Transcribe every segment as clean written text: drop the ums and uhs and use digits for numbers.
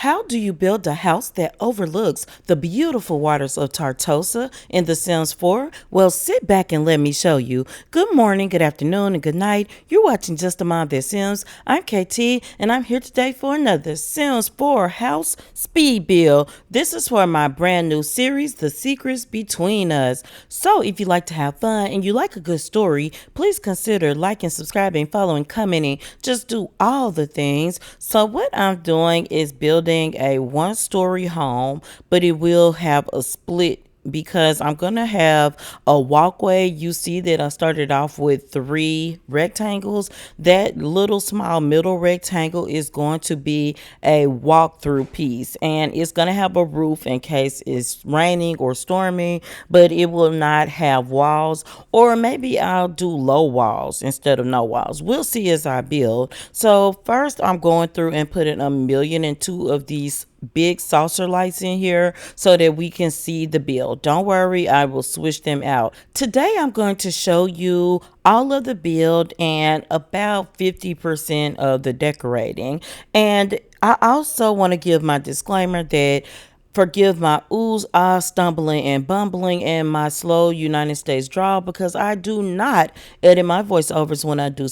How do you build a house that overlooks the beautiful waters of Tartosa in The Sims 4? Well, sit back and let me show you. Good morning, good afternoon, and good night. You're watching Just a Mom That Sims. I'm KT, and I'm here today for another Sims 4 house speed build. This is for my brand new series, The Secrets Between Us. So, if you like to have fun and you like a good story, please consider liking, subscribing, following, commenting. Just do all the things. So, what I'm doing is building a one-story home, but it will have a split because I'm gonna have a walkway. You see that I started off with three rectangles. That little small middle rectangle is going to be a walk-through piece, and it's gonna have a roof in case it's raining or storming, but it will not have walls. Or maybe I'll do low walls instead of no walls. We'll see as I build. So first I'm going through and putting 1,000,002 of these big saucer lights in here so that we can see the build. Don't worry, I will switch them out. Today I'm going to show you all of the build and about 50% of the decorating. And I also want to give my disclaimer that forgive my oohs, ahs, stumbling and bumbling and my slow United States drawl because I do not edit my voiceovers when I do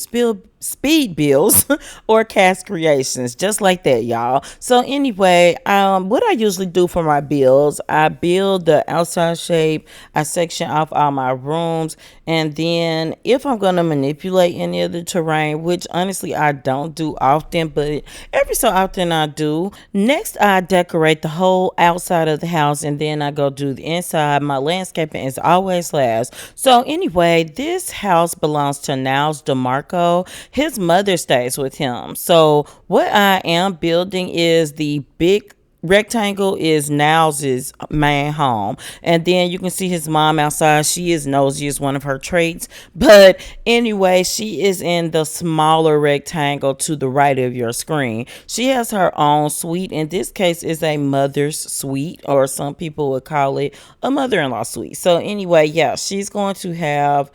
speed builds or cast creations, just like that, y'all. So anyway, what I usually do for my builds, I build the outside shape, I section off all my rooms, and then if I'm going to manipulate any of the terrain, which honestly I don't do often, but every so often I do, next I decorate the whole outside of the house, and then I go do the inside. My landscaping is always last. So anyway, this house belongs to Niles DeMarco. His mother stays with him. So what I am building is the big rectangle is Niles's main home, and then you can see his mom outside. She is nosy, is one of her traits, but anyway, she is in the smaller rectangle to the right of your screen. She has her own suite. In this case is a mother's suite, or some people would call it a mother-in-law suite. So anyway, yeah, she's going to have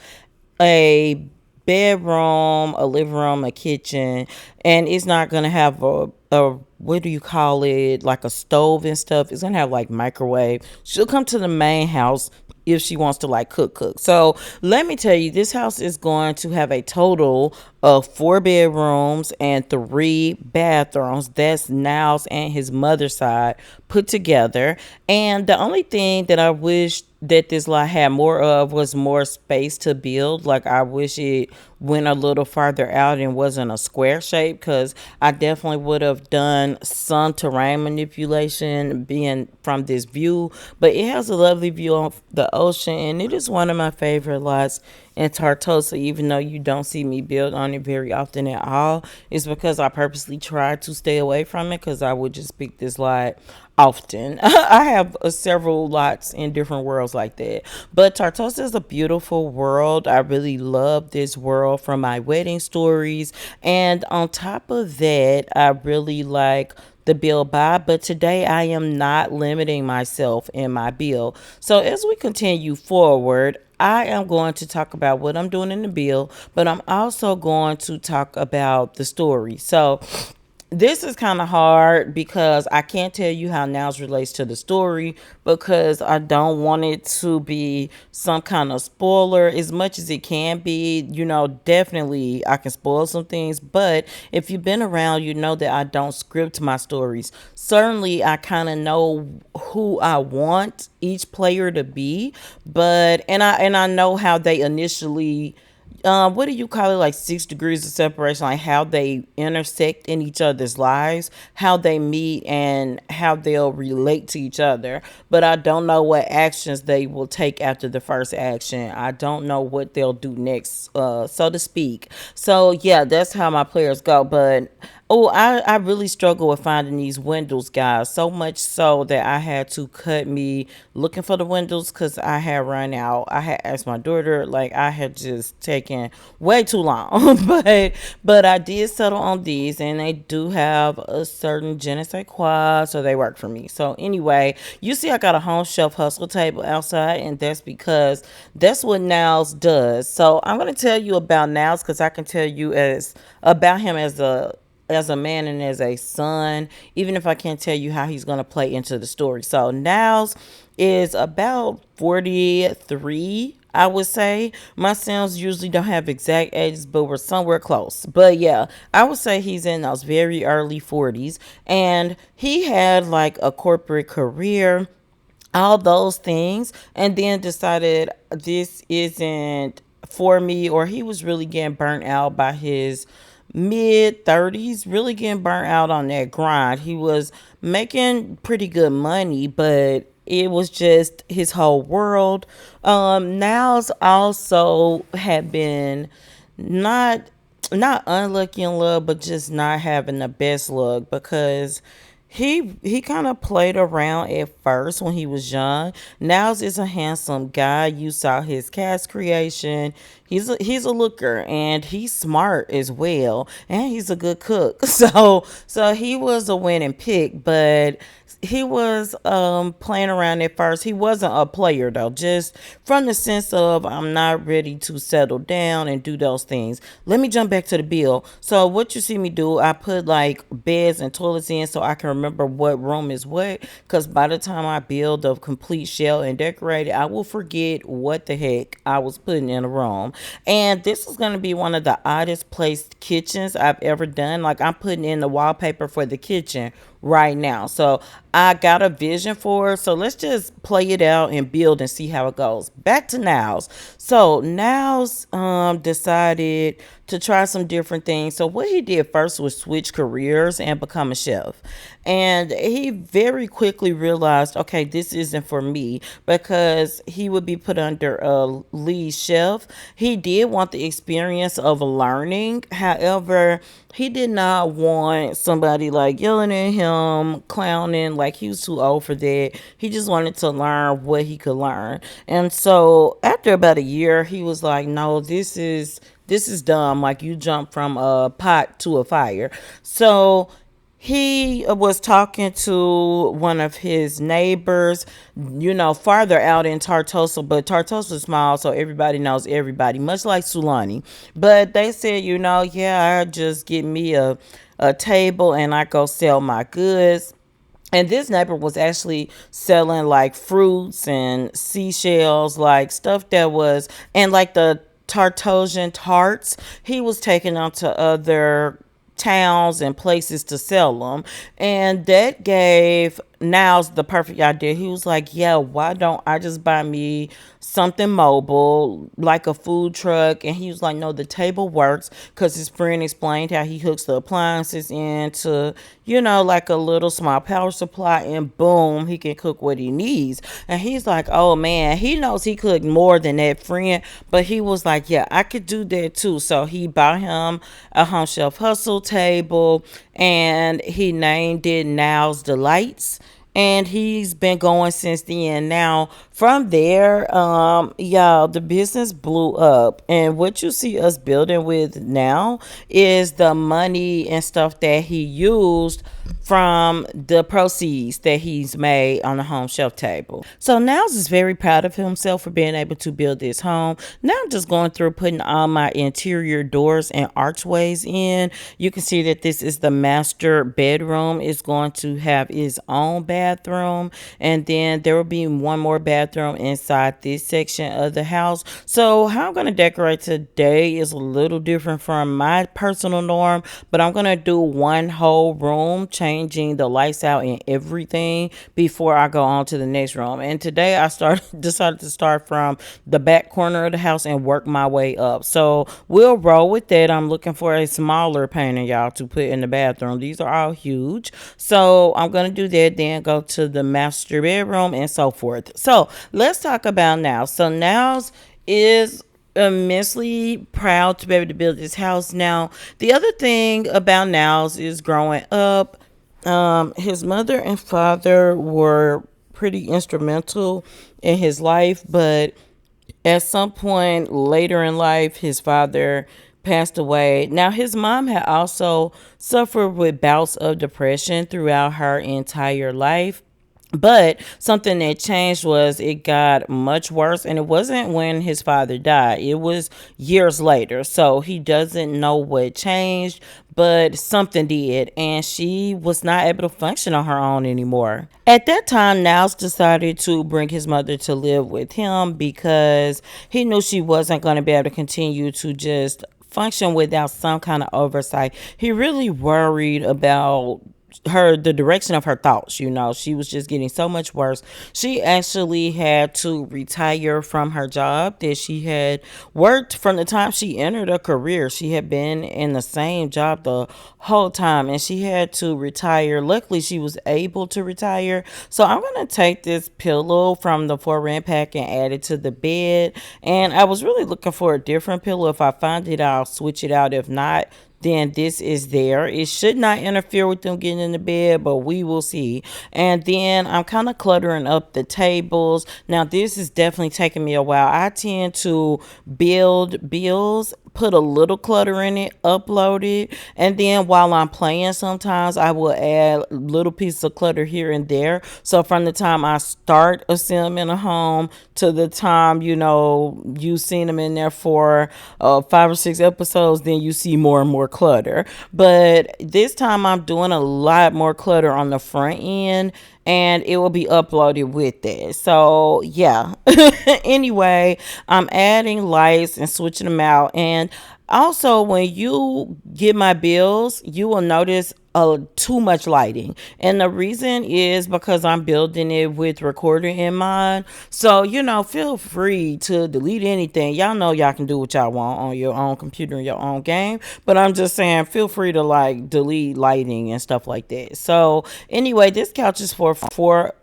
a bedroom, a living room, a kitchen, and it's not gonna have a what do you call it, like a stove and stuff. It's gonna have like microwave. She'll come to the main house if she wants to like cook. So let me tell you, this house is going to have a total of 4 bedrooms and 3 bathrooms. That's Niles and his mother's side put together. And the only thing that I wish that this lot had more of was more space to build. Like I wish it went a little farther out and wasn't a square shape, because I definitely would have done some terrain manipulation being from this view. But it has a lovely view of the ocean, and it is one of my favorite lots in Tartosa. Even though you don't see me build on it very often at all, it's because I purposely try to stay away from it, because I would just pick this lot often. I have several lots in different worlds like that. But Tartosa is a beautiful world. I really love this world from my wedding stories. And on top of that, I really like the build by. But today I am not limiting myself in my build. So as we continue forward, I am going to talk about what I'm doing in the build, but I'm also going to talk about the story. So this is kind of hard because I can't tell you how Niles relates to the story, because I don't want it to be some kind of spoiler as much as it can be. You know, definitely I can spoil some things, but if you've been around, you know that I don't script my stories. Certainly, I kind of know who I want each player to be, but and I know how they initially, what do you call it, like 6 degrees of separation, like how they intersect in each other's lives, how they meet and how they'll relate to each other. But I don't know what actions they will take after the first action. I don't know what they'll do next, so to speak. So yeah, that's how my players go. But oh, I really struggle with finding these windows, guys. So much so that I had to cut me looking for the windows because I had run out. I had asked my daughter, like I had just taken way too long. but I did settle on these, and they do have a certain je ne sais quoi, so they work for me. So anyway, you see I got a home shelf hustle table outside, and that's because that's what Niles does. So I'm gonna tell you about Niles because I can tell you as about him as as a man and as a son, even if I can't tell you how he's going to play into the story. So Niles is about 43, I would say. My sons usually don't have exact ages, but we're somewhere close. But yeah, I would say he's in those very early 40s. And he had like a corporate career, all those things, and then decided this isn't for me, or he was really getting burnt out by his mid 30s, really getting burnt out on that grind. He was making pretty good money, but it was just his whole world. Niles also had been not not unlucky in love, but just not having the best luck because he kind of played around at first when he was young. Niles is a handsome guy. You saw his cast creation. He's a looker and he's smart as well, and he's a good cook. So he was a winning pick, but he was playing around at first. He wasn't a player though, just from the sense of I'm not ready to settle down and do those things. Let me jump back to the bill. So what you see me do, I put like beds and toilets in so I can remember what room is what. Because by the time I build a complete shell and decorate it, I will forget what the heck I was putting in a room. And this is going to be one of the oddest placed kitchens I've ever done. Like I'm putting in the wallpaper for the kitchen right now. So I got a vision for it. So let's just play it out and build and see how it goes. Back to Niles. So Niles decided to try some different things. So what he did first was switch careers and become a chef. And he very quickly realized, okay, this isn't for me because he would be put under a lead chef. He did want the experience of learning. However, he did not want somebody like yelling at him, clowning, like he was too old for that. He just wanted to learn what he could learn. And so after about a year, he was like, no, this is dumb. Like you jump from a pot to a fire. So he was talking to one of his neighbors, farther out in Tartosa, but Tartosa is small, so everybody knows everybody, much like Sulani. But they said, yeah, I just get me a table and I go sell my goods. And this neighbor was actually selling like fruits and seashells, like stuff that was, and like the Tartosian tarts, he was taking them to other towns and places to sell them. And that gave Niles the perfect idea. He was like, yeah, why don't I just buy me something mobile, like a food truck? And he was like, no, the table works because his friend explained how he hooks the appliances into, like a little small power supply, and boom, he can cook what he needs. And he's like, oh man, he knows he cooked more than that friend, but he was like, yeah, I could do that too. So he bought him a Home Shelf Hustle table and he named it Niles Delights, and he's been going since then. Now, from there, y'all, the business blew up, and what you see us building with now is the money and stuff that he used from the proceeds that he's made on the home shelf table. So Niles is very proud of himself for being able to build this home. Now I'm just going through putting all my interior doors and archways in. You can see that this is the master bedroom. It's going to have its own bathroom, and then there will be one more bathroom inside this section of the house. So how I'm going to decorate today is a little different from my personal norm, but I'm going to do one whole room, changing the lights out and everything before I go on to the next room. And today I decided to start from the back corner of the house and work my way up. So we'll roll with that. I'm looking for a smaller painting, y'all, to put in the bathroom. These are all huge. So I'm going to do that, then go to the master bedroom and so forth. So let's talk about Niles. So Niles is immensely proud to be able to build this house. Now, the other thing about Niles is growing up, his mother and father were pretty instrumental in his life, but at some point later in life, his father passed away. Now, his mom had also suffered with bouts of depression throughout her entire life. But something that changed was it got much worse, and it wasn't when his father died. It was years later. So he doesn't know what changed, but something did, and she was not able to function on her own anymore. At that time, Niles decided to bring his mother to live with him because he knew she wasn't going to be able to continue to just function without some kind of oversight. He really worried about the direction of her thoughts. She was just getting so much worse. She actually had to retire from her job that she had worked from the time she entered a career. She had been in the same job the whole time, and she had to retire. Luckily, she was able to retire. So I'm gonna take this pillow from the For Rent pack and add it to the bed. And I was really looking for a different pillow. If I find it, I'll switch it out. If not, then this is there. It should not interfere with them getting in the bed, but we will see. And then I'm kind of cluttering up the tables. Now, this is definitely taking me a while. I tend to build bills, put a little clutter in it, upload it, and then while I'm playing, sometimes I will add little pieces of clutter here and there. So from the time I start assembling a home to the time you've seen them in there for 5 or 6 episodes, then you see more and more clutter. But this time I'm doing a lot more clutter on the front end, and it will be uploaded with it. So yeah. Anyway, I'm adding lights and switching them out. And also, when you get my bills, you will notice too much lighting. And the reason is because I'm building it with recording in mind. So, feel free to delete anything. Y'all know y'all can do what y'all want on your own computer in your own game. But I'm just saying, feel free to like delete lighting and stuff like that. So, anyway, this couch is for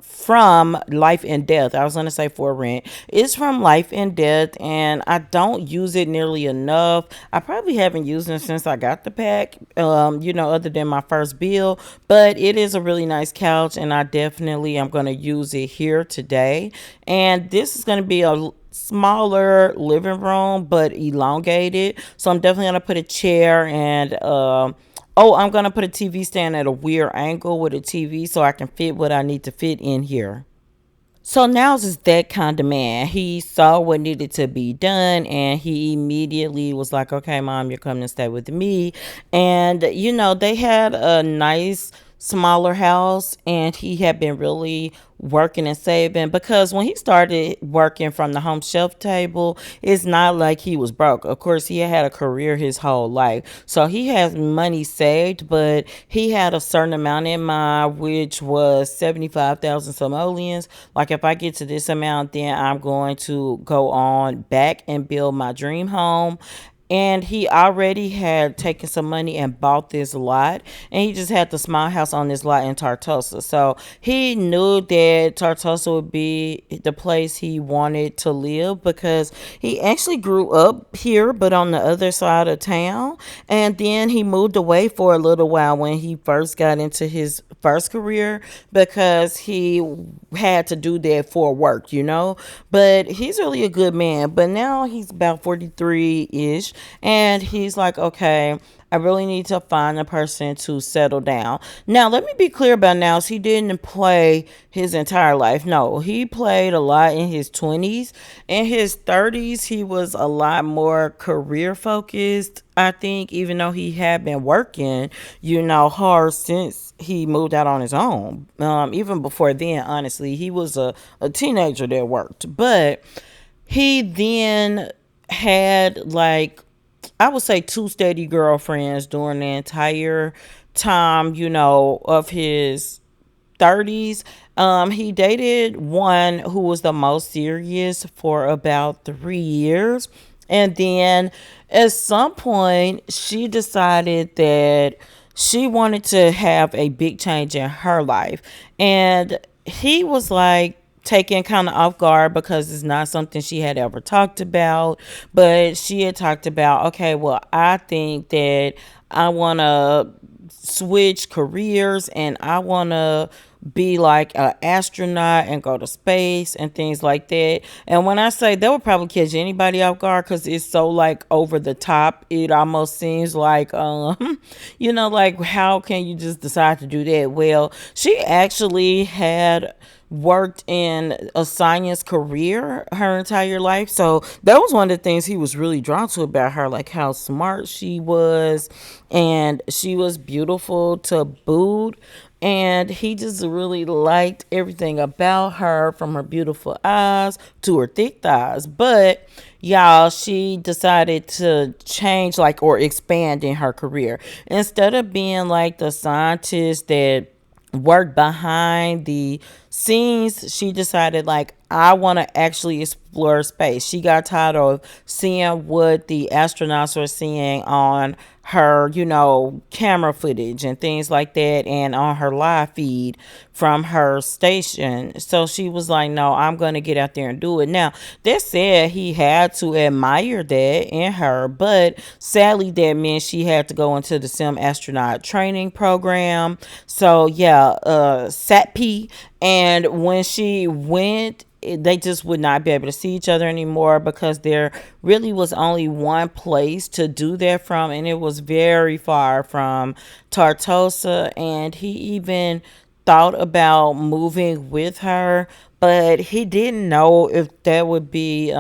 from Life and Death. I was going to say For Rent. It's from Life and Death, and I don't use it nearly enough. I probably haven't used it since I got the pack, other than my first bill. But it is a really nice couch, and I definitely am going to use it here today. And this is going to be a smaller living room, but elongated. So I'm definitely going to put a chair and oh, I'm going to put a TV stand at a weird angle with a TV so I can fit what I need to fit in here. So Niles is that kind of man. He saw what needed to be done, and he immediately was like, okay, mom, you're coming to stay with me. And, they had a nice smaller house, and he had been really working and saving because when he started working from the home shelf table, it's not like he was broke. Of course, he had a career his whole life. So he has money saved, but he had a certain amount in mind, which was 75,000 simoleons. Like, if I get to this amount, then I'm going to go on back and build my dream home. And he already had taken some money and bought this lot, and he just had the small house on this lot in Tartosa. So he knew that Tartosa would be the place he wanted to live because he actually grew up here but on the other side of town. And then he moved away for a little while when he first got into his first career because he had to do that for work. But he's really a good man. But now he's about 43-ish, and he's like, okay, I really need to find a person to settle down. Now, let me be clear about Niles. He didn't play his entire life. No, he played a lot in his 20s. In his 30s, he was a lot more career focused, I think, even though he had been working, hard since he moved out on his own. Even before then, honestly, he was a teenager that worked. But he then had, like, I would say, two steady girlfriends during the entire time, of his 30s. He dated one who was the most serious for about 3 years. And then at some point, she decided that she wanted to have a big change in her life. And he was like, taken kind of off guard because it's not something she had ever talked about. But she had talked about, okay, well, I think that I want to switch careers and I want to be like an astronaut and go to space and things like that. And when I say that would probably catch anybody off guard because it's so like over the top, it almost seems like, like how can you just decide to do that? Well, she actually had worked in a science career her entire life. So that was one of the things he was really drawn to about her, like how smart she was, and she was beautiful to boot. And he just really liked everything about her, from her beautiful eyes to her thick thighs. But y'all, she decided to change, like, or expand in her career. Instead of being like the scientist that worked behind the scenes, she decided, like, I want to actually explore space. She got tired of seeing what the astronauts were seeing on her, camera footage and things like that, and on her live feed from her station. So she was like, no, I'm going to get out there and do it. Now, that said, he had to admire that in her, but sadly, that meant she had to go into the sim astronaut training program. So, yeah, SATP. And when she went, they just would not be able to see each other anymore because there really was only one place to do that from, and it was very far from Tartosa. And he even thought about moving with her, but he didn't know if that would be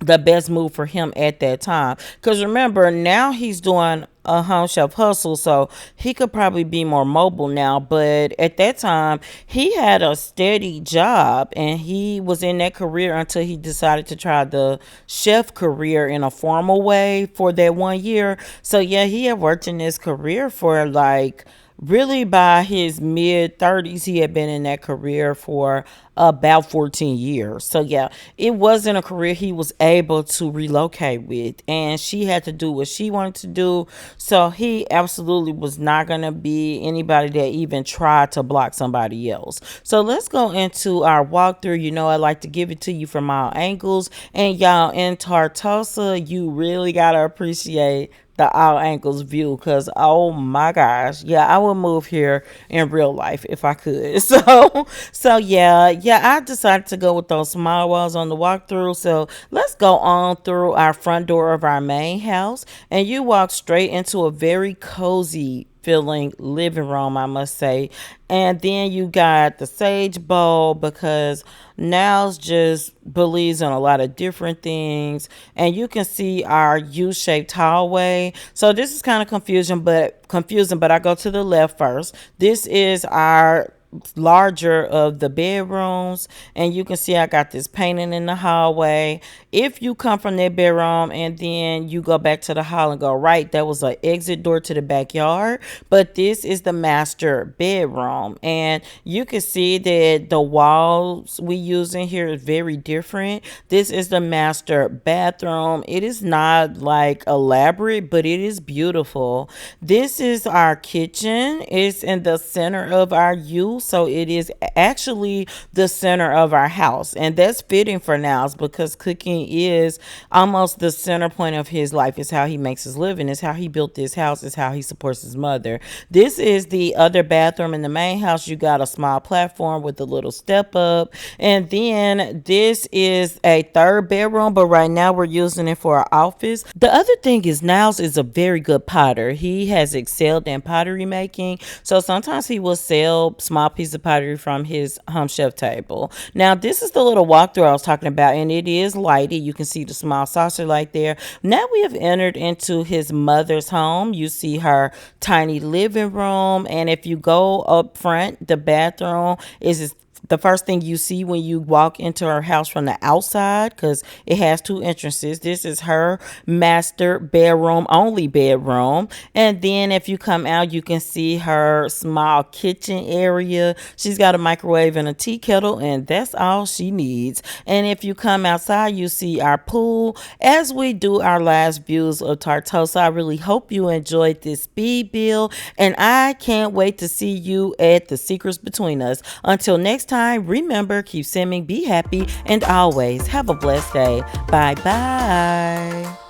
the best move for him at that time. Because remember, now he's doing a home chef hustle, so he could probably be more mobile now. But at that time, he had a steady job and he was in that career until he decided to try the chef career in a formal way for that 1 year. So, yeah, he had worked in his career for like really by his mid 30s. He had been in that career for about 14 years. So yeah, it wasn't a career he was able to relocate with, and she had to do what she wanted to do. So he absolutely was not going to be anybody that even tried to block somebody else. So let's go into our walkthrough. I like to give it to you from all angles, and y'all, in Tartosa, you really got to appreciate the all angles view, because oh my gosh, yeah, I would move here in real life if I could. So yeah, I decided to go with those small walls on the walkthrough. So let's go on through our front door of our main house, and you walk straight into a very cozy feeling living room, I must say. And then you got the sage bowl, because Now's just believes in a lot of different things. And you can see our U-shaped hallway. So this is kind of confusing, but I go to the left first. This is our larger of the bedrooms, and you can see I got this painting in the hallway. If you come from that bedroom and then you go back to the hall and go right, that was an exit door to the backyard. But this is the master bedroom, and you can see that the walls we use in here is very different. This is the master bathroom. It is not like elaborate, but it is beautiful. This is our kitchen. It's in the center of our U, so it is actually the center of our house, and that's fitting for Niles because cooking is almost the center point of his life. It's how he makes his living. It's how he built this house. It's how he supports his mother. This is the other bathroom in the main house. You got a small platform with a little step up, and then this is a third bedroom, but right now we're using it for our office. The other thing is Niles is a very good potter. He has excelled in pottery making, so sometimes he will sell small pieces of pottery from his home chef table. Now this is the little walkthrough I was talking about, and it is lighted. You can see the small saucer light there. Now we have entered into his mother's home. You see her tiny living room, and if you go up front, the bathroom is the first thing you see when you walk into her house from the outside, because it has two entrances. This is her master bedroom, only bedroom. And then if you come out, you can see her small kitchen area. She's got a microwave and a tea kettle, and that's all she needs. And if you come outside, you see our pool. As we do our last views of Tartosa, I really hope you enjoyed this speed build, and I can't wait to see you at the Secrets Between Us. Until next time, remember, keep simming, be happy, and always have a blessed day. Bye bye.